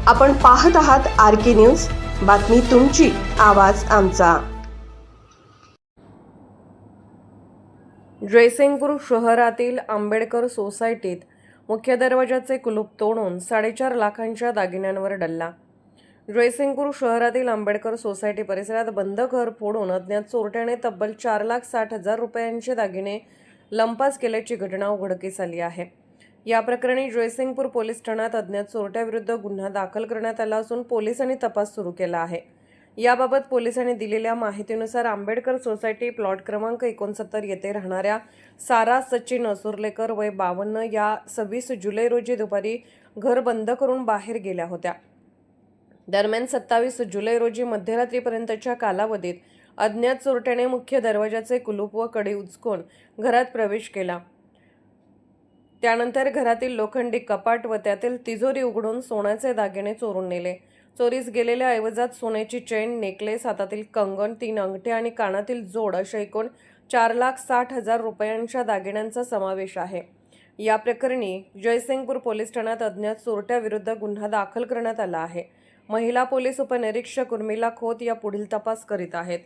आपण पाहत आहात RK न्यूज, बातमी तुमची, आवाज आमचा। जयसिंगपूर शहरातील आंबेडकर सोसायटीत मुख्य दरवाजाचे कुलूप तोडून 4.5 लाखांच्या दागिन्यांवर डल्ला। जयसिंगपूर शहरातील आंबेडकर सोसायटी परिसरात बंद घर फोडून अज्ञात चोरट्याने तब्बल 4,60,000 रुपयांचे दागिने लंपास केल्याची घटना उघडकीस आली आहे। या प्रकरणी जयसिंगपूर पोलीस ठाण्यात अज्ञात चोरट्याविरुद्ध गुन्हा दाखल करण्यात आला असून पोलिसांनी तपास सुरू केला आहे। याबाबत पोलिसांनी दिलेल्या माहितीनुसार आंबेडकर सोसायटी प्लॉट क्रमांक 69 येथे राहणाऱ्या सारा सचिन असुर्लेकर वय 52 या 26 जुलै रोजी दुपारी घर बंद करून बाहेर गेल्या होत्या। दरम्यान 27 जुलै रोजी मध्यरात्रीपर्यंतच्या कालावधीत अज्ञात चोरट्याने मुख्य दरवाजाचे कुलूप व कडी उचकून घरात प्रवेश केला। त्यानंतर घरातील लोखंडी कपाट व त्यातील तिजोरी उघडून सोन्याचे दागिने चोरून नेले। चोरीस गेलेल्या ऐवजात सोन्याची चेन, नेकलेस, हातातील कंगन, 3 अंगठे आणि कानातील जोड अशा एकूण 4,60,000 रुपयांच्या दागिन्यांचा समावेश आहे। या प्रकरणी जयसिंगपूर पोलीस ठाण्यात अज्ञात चोरट्याविरुद्ध गुन्हा दाखल करण्यात आला आहे। महिला पोलीस उपनिरीक्षक उर्मिला खोत या पुढील तपास करीत आहेत।